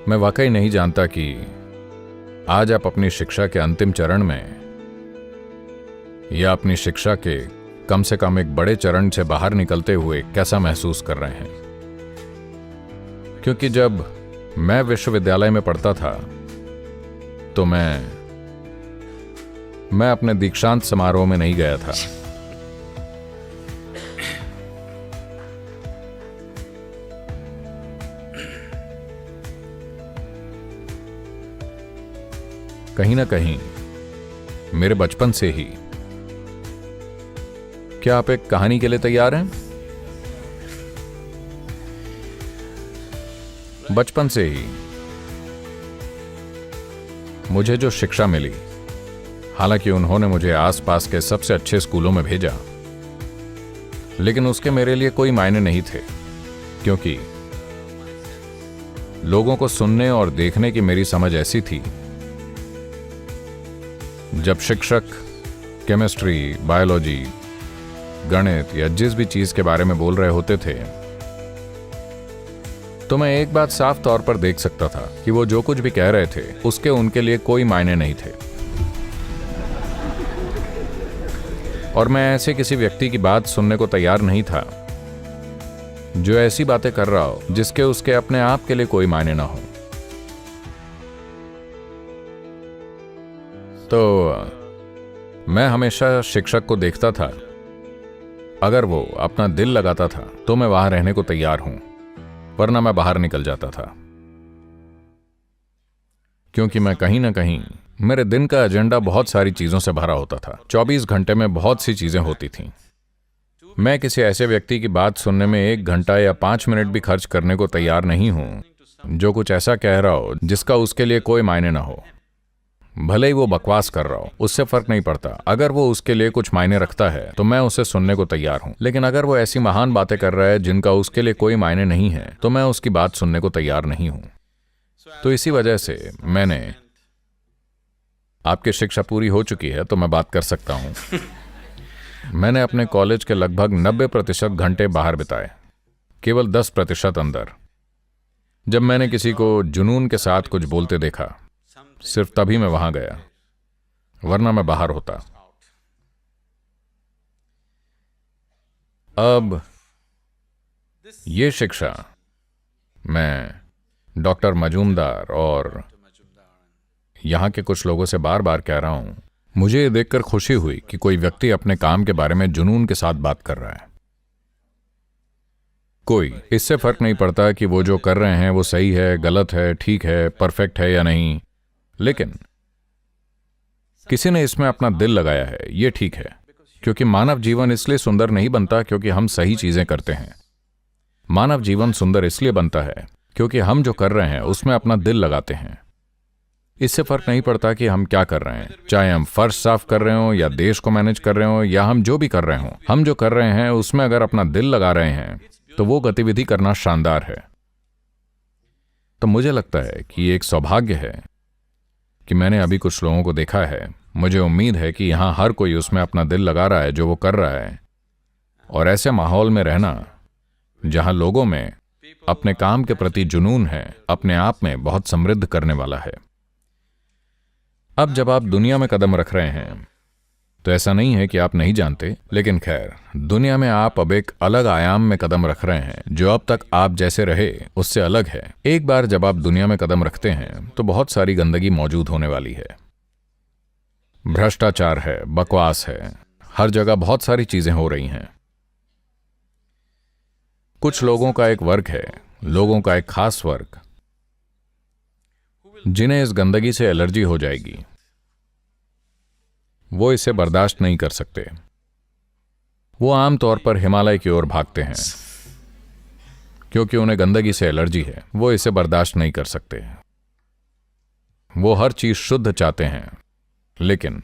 मैं वाकई नहीं जानता कि आज आप अपनी शिक्षा के अंतिम चरण में या अपनी शिक्षा के कम से कम एक बड़े चरण से बाहर निकलते हुए कैसा महसूस कर रहे हैं। क्योंकि जब मैं विश्वविद्यालय में पढ़ता था तो मैं अपने दीक्षांत समारोह में नहीं गया था। कहीं ना कहीं मेरे बचपन से ही। क्या आप एक कहानी के लिए तैयार हैं? बचपन से ही मुझे जो शिक्षा मिली, हालांकि उन्होंने मुझे आसपास के सबसे अच्छे स्कूलों में भेजा, लेकिन उसके मेरे लिए कोई मायने नहीं थे, क्योंकि लोगों को सुनने और देखने की मेरी समझ ऐसी थी, जब शिक्षक केमिस्ट्री, बायोलॉजी, गणित या जिस भी चीज के बारे में बोल रहे होते थे, तो मैं एक बात साफ तौर पर देख सकता था कि वो जो कुछ भी कह रहे थे उसके उनके लिए कोई मायने नहीं थे। और मैं ऐसे किसी व्यक्ति की बात सुनने को तैयार नहीं था जो ऐसी बातें कर रहा हो जिसके उसके अपने आप के लिए कोई मायने ना हो। तो मैं हमेशा शिक्षक को देखता था, अगर वो अपना दिल लगाता था तो मैं वहां रहने को तैयार हूं, वरना मैं बाहर निकल जाता था। क्योंकि मैं कहीं ना कहीं, मेरे दिन का एजेंडा बहुत सारी चीजों से भरा होता था। 24 घंटे में बहुत सी चीजें होती थीं। मैं किसी ऐसे व्यक्ति की बात सुनने में 1 घंटा या 5 मिनट भी खर्च करने को तैयार नहीं हूं जो कुछ ऐसा कह रहा हो जिसका उसके लिए कोई मायने ना हो। भले ही वो बकवास कर रहा हो, उससे फर्क नहीं पड़ता। अगर वो उसके लिए कुछ मायने रखता है तो मैं उसे सुनने को तैयार हूं। लेकिन अगर वो ऐसी महान बातें कर रहा है जिनका उसके लिए कोई मायने नहीं है, तो मैं उसकी बात सुनने को तैयार नहीं हूं। तो इसी वजह से मैंने, आपकी शिक्षा पूरी हो चुकी है तो मैं बात कर सकता हूं। मैंने अपने कॉलेज के लगभग 90% घंटे बाहर बिताए, केवल 10% अंदर। जब मैंने किसी को जुनून के साथ कुछ बोलते देखा, सिर्फ तभी मैं वहां गया, वरना मैं बाहर होता। अब ये शिक्षा मैं डॉक्टर मजूमदार और यहां के कुछ लोगों से बार बार कह रहा हूं। मुझे ये देखकर खुशी हुई कि कोई व्यक्ति अपने काम के बारे में जुनून के साथ बात कर रहा है। कोई इससे फर्क नहीं पड़ता कि वो जो कर रहे हैं वो सही है, गलत है, ठीक है, परफेक्ट है या नहीं, लेकिन किसी ने इसमें अपना दिल लगाया है, ये ठीक है। क्योंकि मानव जीवन इसलिए सुंदर नहीं बनता क्योंकि हम सही चीजें करते हैं। मानव जीवन सुंदर इसलिए बनता है क्योंकि हम जो कर रहे हैं उसमें अपना दिल लगाते हैं। इससे फर्क नहीं पड़ता कि हम क्या कर रहे हैं, चाहे हम फर्श साफ कर रहे हो या देश को मैनेज कर रहे हो या हम जो भी कर रहे हो, हम जो कर रहे हैं उसमें अगर अपना दिल लगा रहे हैं तो वो गतिविधि करना शानदार है। तो मुझे लगता है कि ये एक सौभाग्य है कि मैंने अभी कुछ लोगों को देखा है। मुझे उम्मीद है कि यहां हर कोई उसमें अपना दिल लगा रहा है जो वो कर रहा है। और ऐसे माहौल में रहना जहां लोगों में अपने काम के प्रति जुनून है, अपने आप में बहुत समृद्ध करने वाला है। अब जब आप दुनिया में कदम रख रहे हैं तो ऐसा नहीं है कि आप नहीं जानते, लेकिन खैर, दुनिया में आप अब एक अलग आयाम में कदम रख रहे हैं जो अब तक आप जैसे रहे उससे अलग है। एक बार जब आप दुनिया में कदम रखते हैं तो बहुत सारी गंदगी मौजूद होने वाली है। भ्रष्टाचार है, बकवास है, हर जगह बहुत सारी चीजें हो रही हैं। कुछ लोगों का एक वर्ग है, लोगों का एक खास वर्ग, जिन्हें इस गंदगी से एलर्जी हो जाएगी। वो इसे बर्दाश्त नहीं कर सकते। वो आमतौर पर हिमालय की ओर भागते हैं क्योंकि उन्हें गंदगी से एलर्जी है। वो इसे बर्दाश्त नहीं कर सकते। वो हर चीज शुद्ध चाहते हैं, लेकिन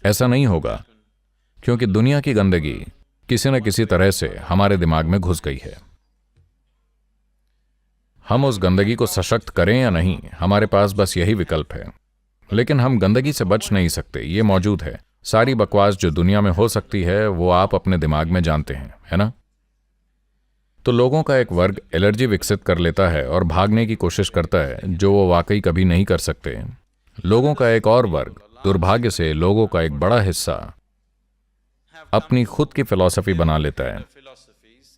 ऐसा नहीं होगा क्योंकि दुनिया की गंदगी किसी न किसी तरह से हमारे दिमाग में घुस गई है। हम उस गंदगी को सशक्त करें या नहीं, हमारे पास बस यही विकल्प है। लेकिन हम गंदगी से बच नहीं सकते, ये मौजूद है। सारी बकवास जो दुनिया में हो सकती है वो आप अपने दिमाग में जानते हैं, है ना? तो लोगों का एक वर्ग एलर्जी विकसित कर लेता है और भागने की कोशिश करता है, जो वो वाकई कभी नहीं कर सकते। लोगों का एक और वर्ग, दुर्भाग्य से लोगों का एक बड़ा हिस्सा, अपनी खुद की फिलॉसफी बना लेता है।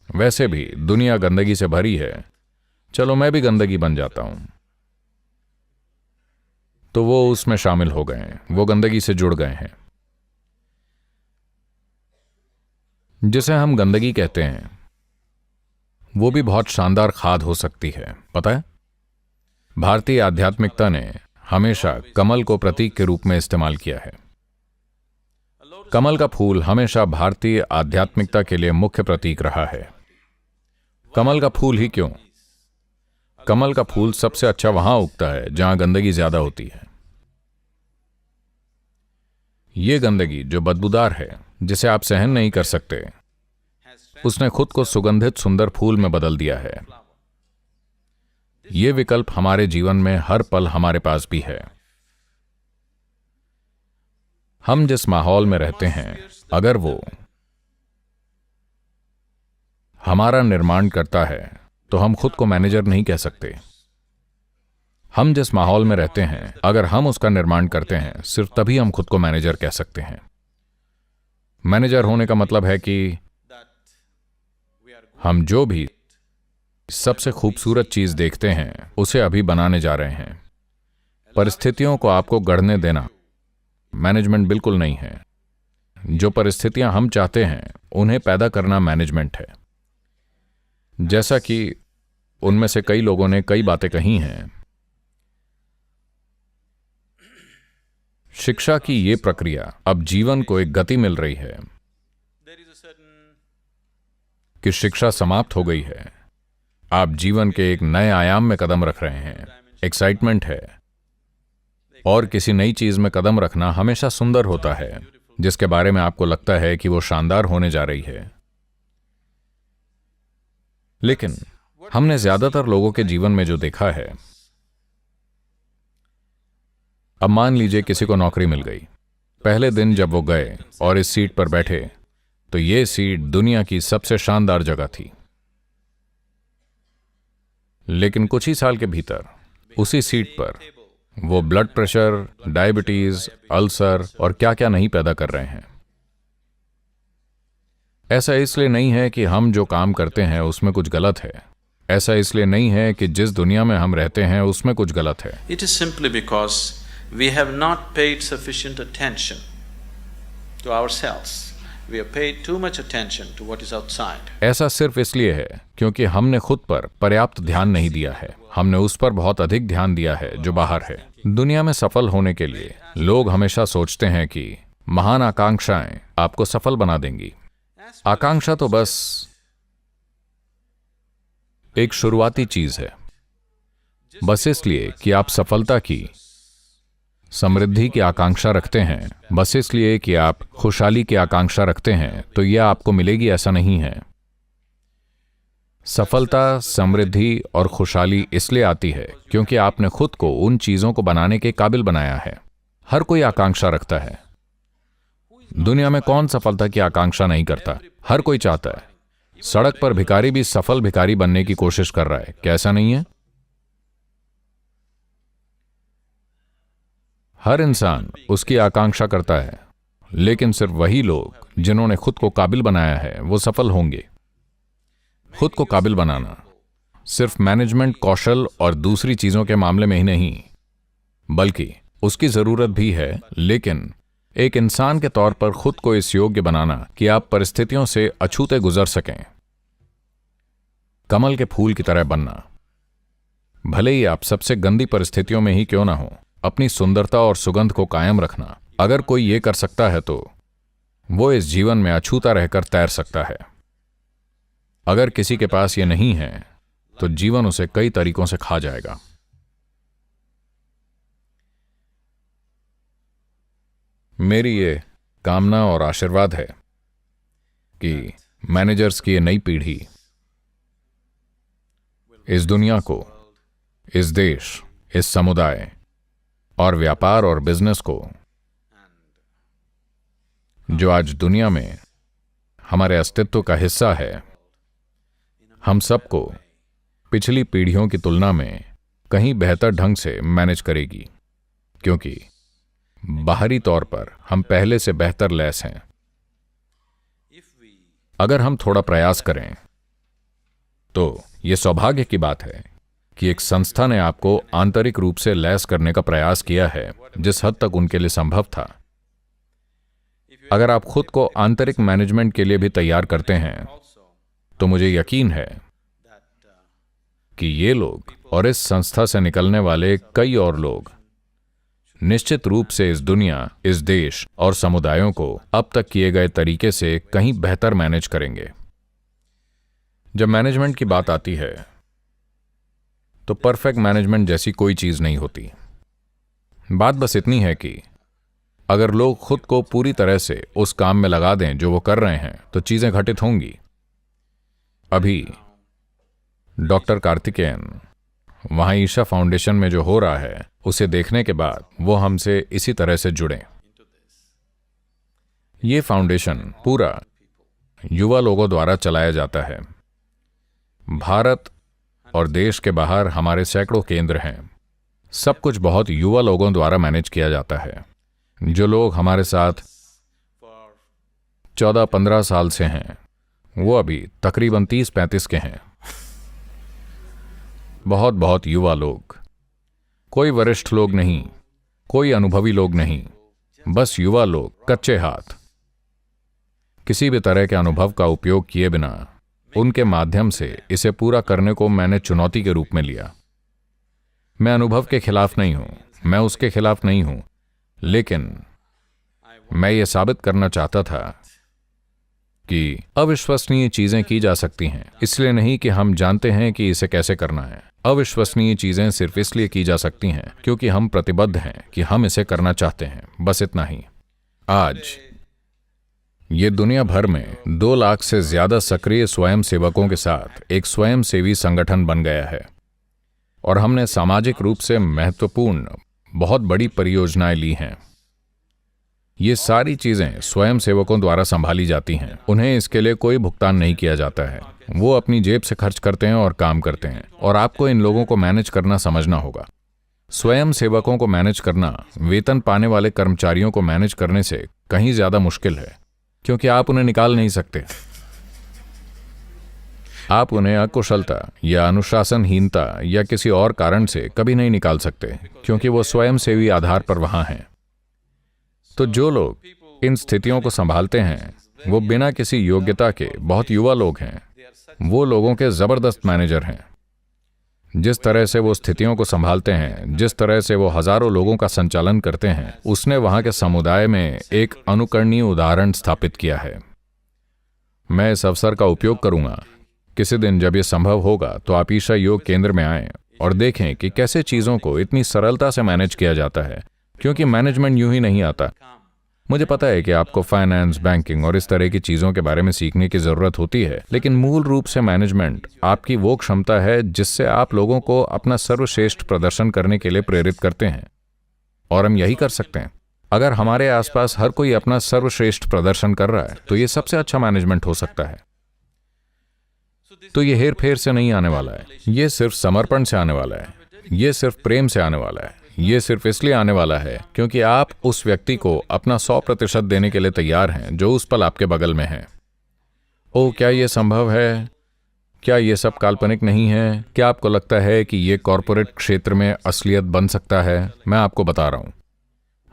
वैसे भी दुनिया गंदगी से भरी है, चलो मैं भी गंदगी बन जाता हूं। तो वो उसमें शामिल हो गए हैं, वो गंदगी से जुड़ गए हैं। जिसे हम गंदगी कहते हैं, वो भी बहुत शानदार खाद हो सकती है। पता है, भारतीय आध्यात्मिकता ने हमेशा कमल को प्रतीक के रूप में इस्तेमाल किया है। कमल का फूल हमेशा भारतीय आध्यात्मिकता के लिए मुख्य प्रतीक रहा है। कमल का फूल ही क्यों? कमल का फूल सबसे अच्छा वहां उगता है जहां गंदगी ज्यादा होती है। ये गंदगी जो बदबूदार है, जिसे आप सहन नहीं कर सकते, उसने खुद को सुगंधित सुंदर फूल में बदल दिया है। ये विकल्प हमारे जीवन में हर पल हमारे पास भी है। हम जिस माहौल में रहते हैं, अगर वो हमारा निर्माण करता है, तो हम खुद को मैनेजर नहीं कह सकते। हम जिस माहौल में रहते हैं, अगर हम उसका निर्माण करते हैं, सिर्फ तभी हम खुद को मैनेजर कह सकते हैं। मैनेजर होने का मतलब है कि हम जो भी सबसे खूबसूरत चीज देखते हैं, उसे अभी बनाने जा रहे हैं। परिस्थितियों को आपको गढ़ने देना मैनेजमेंट बिल्कुल नहीं है। जो परिस्थितियां हम चाहते हैं, उन्हें पैदा करना मैनेजमेंट है। जैसा कि उनमें से कई लोगों ने कई बातें कही हैं, शिक्षा की ये प्रक्रिया, अब जीवन को एक गति मिल रही है कि शिक्षा समाप्त हो गई है। आप जीवन के एक नए आयाम में कदम रख रहे हैं। एक्साइटमेंट है, और किसी नई चीज में कदम रखना हमेशा सुंदर होता है, जिसके बारे में आपको लगता है कि वो शानदार होने जा रही है। लेकिन हमने ज्यादातर लोगों के जीवन में जो देखा है, अब मान लीजिए किसी को नौकरी मिल गई। पहले दिन जब वो गए और इस सीट पर बैठे, तो ये सीट दुनिया की सबसे शानदार जगह थी। लेकिन कुछ ही साल के भीतर उसी सीट पर वो ब्लड प्रेशर, डायबिटीज, अल्सर और क्या क्या नहीं पैदा कर रहे हैं। ऐसा इसलिए नहीं है कि हम जो काम करते हैं उसमें कुछ गलत है। ऐसा इसलिए नहीं है कि जिस दुनिया में हम रहते हैं उसमें कुछ गलत है। It is simply because we have not paid sufficient attention to ourselves. We have paid too much attention to what is outside. ऐसा सिर्फ इसलिए है क्योंकि हमने खुद पर पर्याप्त ध्यान नहीं दिया है। हमने उस पर बहुत अधिक ध्यान दिया है जो बाहर है। दुनिया में सफल होने के लिए लोग हमेशा सोचते हैं कि महान आकांक्षाएं आपको सफल बना देंगी। आकांक्षा तो बस एक शुरुआती चीज है। बस इसलिए कि आप सफलता की, समृद्धि की आकांक्षा रखते हैं, बस इसलिए कि आप खुशहाली की आकांक्षा रखते हैं, तो यह आपको मिलेगी, ऐसा नहीं है। सफलता, समृद्धि और खुशहाली इसलिए आती है क्योंकि आपने खुद को उन चीजों को बनाने के काबिल बनाया है। हर कोई आकांक्षा रखता है। दुनिया में कौन सफलता की आकांक्षा नहीं करता? हर कोई चाहता है। सड़क पर भिखारी भी सफल भिखारी बनने की कोशिश कर रहा है, क्या ऐसा नहीं है? हर इंसान उसकी आकांक्षा करता है, लेकिन सिर्फ वही लोग जिन्होंने खुद को काबिल बनाया है वो सफल होंगे। खुद को काबिल बनाना सिर्फ मैनेजमेंट कौशल और दूसरी चीजों के मामले में ही नहीं, बल्कि उसकी जरूरत भी है, लेकिन एक इंसान के तौर पर खुद को इस योग्य बनाना कि आप परिस्थितियों से अछूते गुजर सकें। कमल के फूल की तरह बनना। भले ही आप सबसे गंदी परिस्थितियों में ही क्यों ना हो, अपनी सुंदरता और सुगंध को कायम रखना। अगर कोई ये कर सकता है तो वो इस जीवन में अछूता रहकर तैर सकता है। अगर किसी के पास ये नहीं है तो जीवन उसे कई तरीकों से खा जाएगा। मेरी ये कामना और आशीर्वाद है कि मैनेजर्स की ये नई पीढ़ी इस दुनिया को, इस देश, इस समुदाय और व्यापार और बिजनेस को, जो आज दुनिया में हमारे अस्तित्व का हिस्सा है, हम सबको पिछली पीढ़ियों की तुलना में कहीं बेहतर ढंग से मैनेज करेगी, क्योंकि बाहरी तौर पर हम पहले से बेहतर लैस हैं। अगर हम थोड़ा प्रयास करें तो यह सौभाग्य की बात है कि एक संस्था ने आपको आंतरिक रूप से लैस करने का प्रयास किया है जिस हद तक उनके लिए संभव था। अगर आप खुद को आंतरिक मैनेजमेंट के लिए भी तैयार करते हैं तो मुझे यकीन है कि ये लोग और इस संस्था से निकलने वाले कई और लोग निश्चित रूप से इस दुनिया, इस देश और समुदायों को अब तक किए गए तरीके से कहीं बेहतर मैनेज करेंगे। जब मैनेजमेंट की बात आती है तो परफेक्ट मैनेजमेंट जैसी कोई चीज नहीं होती। बात बस इतनी है कि अगर लोग खुद को पूरी तरह से उस काम में लगा दें जो वो कर रहे हैं तो चीजें घटित होंगी। अभी डॉक्टर कार्तिकेयन वहां ईशा फाउंडेशन में जो हो रहा है उसे देखने के बाद वो हमसे इसी तरह से जुड़े। ये फाउंडेशन पूरा युवा लोगों द्वारा चलाया जाता है। भारत और देश के बाहर हमारे सैकड़ों केंद्र हैं। सब कुछ बहुत युवा लोगों द्वारा मैनेज किया जाता है। जो लोग हमारे साथ 14-15 साल से हैं वो अभी तकरीबन 30-35 के हैं। बहुत बहुत युवा लोग, कोई वरिष्ठ लोग नहीं, कोई अनुभवी लोग नहीं, बस युवा लोग, कच्चे हाथ, किसी भी तरह के अनुभव का उपयोग किए बिना उनके माध्यम से इसे पूरा करने को मैंने चुनौती के रूप में लिया। मैं अनुभव के खिलाफ नहीं हूं, मैं उसके खिलाफ नहीं हूं, लेकिन मैं ये साबित करना चाहता था कि अविश्वसनीय चीजें की जा सकती हैं। इसलिए नहीं कि हम जानते हैं कि इसे कैसे करना है। अविश्वसनीय चीजें सिर्फ इसलिए की जा सकती हैं क्योंकि हम प्रतिबद्ध हैं कि हम इसे करना चाहते हैं, बस इतना ही। आज ये दुनिया भर में 2 लाख से ज्यादा सक्रिय स्वयंसेवकों के साथ एक स्वयंसेवी संगठन बन गया है और हमने सामाजिक रूप से महत्वपूर्ण बहुत बड़ी परियोजनाएं ली हैं। ये सारी चीजें स्वयंसेवकों द्वारा संभाली जाती हैं। उन्हें इसके लिए कोई भुगतान नहीं किया जाता है। वो अपनी जेब से खर्च करते हैं और काम करते हैं। और आपको इन लोगों को मैनेज करना समझना होगा। स्वयंसेवकों को मैनेज करना वेतन पाने वाले कर्मचारियों को मैनेज करने से कहीं ज्यादा मुश्किल है, क्योंकि आप उन्हें निकाल नहीं सकते। आप उन्हें अकुशलता या अनुशासनहीनता या किसी और कारण से कभी नहीं निकाल सकते, क्योंकि वो स्वयंसेवी आधार पर वहां हैं। तो जो लोग इन स्थितियों को संभालते हैं वो बिना किसी योग्यता के बहुत युवा लोग हैं। वो लोगों के जबरदस्त मैनेजर हैं। जिस तरह से वो स्थितियों को संभालते हैं, जिस तरह से वो हजारों लोगों का संचालन करते हैं, उसने वहां के समुदाय में एक अनुकरणीय उदाहरण स्थापित किया है। मैं इस अवसर का उपयोग करूंगा। किसी दिन जब ये संभव होगा तो आप ईशा योग केंद्र में आएं और देखें कि कैसे चीजों को इतनी सरलता से मैनेज किया जाता है, क्योंकि मैनेजमेंट यूं ही नहीं आता। मुझे पता है कि आपको फाइनेंस, बैंकिंग और इस तरह की चीजों के बारे में सीखने की जरूरत होती है, लेकिन मूल रूप से मैनेजमेंट आपकी वो क्षमता है जिससे आप लोगों को अपना सर्वश्रेष्ठ प्रदर्शन करने के लिए प्रेरित करते हैं। और हम यही कर सकते हैं। अगर हमारे आसपास हर कोई अपना सर्वश्रेष्ठ प्रदर्शन कर रहा है तो ये सबसे अच्छा मैनेजमेंट हो सकता है। तो ये हेर फेर से नहीं आने वाला है, ये सिर्फ समर्पण से आने वाला है, ये सिर्फ प्रेम से आने वाला है। ये सिर्फ इसलिए आने वाला है क्योंकि आप उस व्यक्ति को अपना 100% देने के लिए तैयार हैं जो उस पल आपके बगल में है। ओह, क्या ये संभव है? क्या ये सब काल्पनिक नहीं है? क्या आपको लगता है कि ये कॉरपोरेट क्षेत्र में असलियत बन सकता है? मैं आपको बता रहा हूं,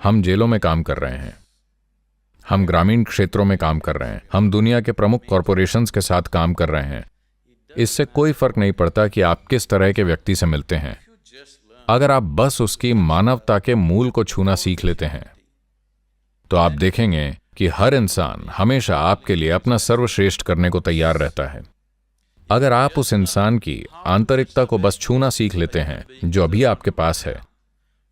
हम जेलों में काम कर रहे हैं, हम ग्रामीण क्षेत्रों में काम कर रहे हैं, हम दुनिया के प्रमुख कॉरपोरेशंस के साथ काम कर रहे हैं। इससे कोई फर्क नहीं पड़ता कि आप किस तरह के व्यक्ति से मिलते हैं। अगर आप बस उसकी मानवता के मूल को छूना सीख लेते हैं तो आप देखेंगे कि हर इंसान हमेशा आपके लिए अपना सर्वश्रेष्ठ करने को तैयार रहता है। अगर आप उस इंसान की आंतरिकता को बस छूना सीख लेते हैं जो अभी आपके पास है,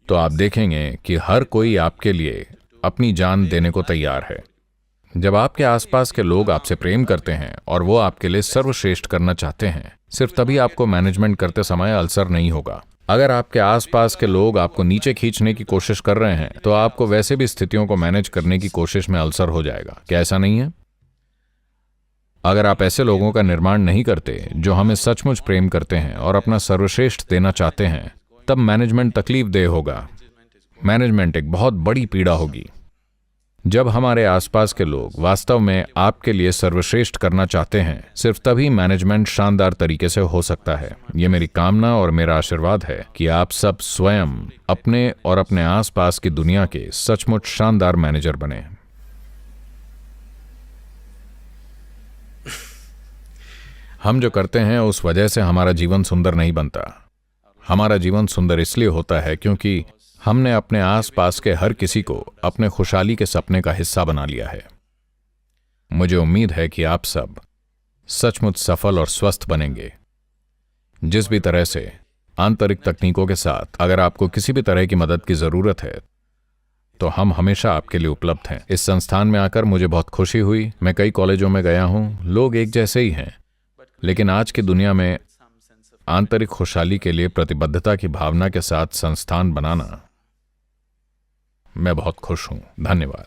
तो आप देखेंगे कि हर कोई आपके लिए अपनी जान देने को तैयार है। जब आपके आसपास के लोग आपसे प्रेम करते हैं और वो आपके लिए सर्वश्रेष्ठ करना चाहते हैं, सिर्फ तभी आपको मैनेजमेंट करते समय अल्सर नहीं होगा। अगर आपके आसपास के लोग आपको नीचे खींचने की कोशिश कर रहे हैं तो आपको वैसे भी स्थितियों को मैनेज करने की कोशिश में अल्सर हो जाएगा। क्या ऐसा नहीं है? अगर आप ऐसे लोगों का निर्माण नहीं करते जो हमें सचमुच प्रेम करते हैं और अपना सर्वश्रेष्ठ देना चाहते हैं, तब मैनेजमेंट तकलीफदेह होगा। मैनेजमेंट एक बहुत बड़ी पीड़ा होगी। जब हमारे आसपास के लोग वास्तव में आपके लिए सर्वश्रेष्ठ करना चाहते हैं, सिर्फ तभी मैनेजमेंट शानदार तरीके से हो सकता है। ये मेरी कामना और मेरा आशीर्वाद है कि आप सब स्वयं अपने और अपने आसपास की दुनिया के सचमुच शानदार मैनेजर बने। हम जो करते हैं उस वजह से हमारा जीवन सुंदर नहीं बनता। हमारा जीवन सुंदर इसलिए होता है क्योंकि हमने अपने आसपास के हर किसी को अपने खुशहाली के सपने का हिस्सा बना लिया है। मुझे उम्मीद है कि आप सब सचमुच सफल और स्वस्थ बनेंगे। जिस भी तरह से आंतरिक तकनीकों के साथ अगर आपको किसी भी तरह की मदद की जरूरत है तो हम हमेशा आपके लिए उपलब्ध हैं। इस संस्थान में आकर मुझे बहुत खुशी हुई। मैं कई कॉलेजों में गया हूं, लोग एक जैसे ही हैं, लेकिन आज की दुनिया में आंतरिक खुशहाली के लिए प्रतिबद्धता की भावना के साथ संस्थान बनाना, मैं बहुत खुश हूं। धन्यवाद।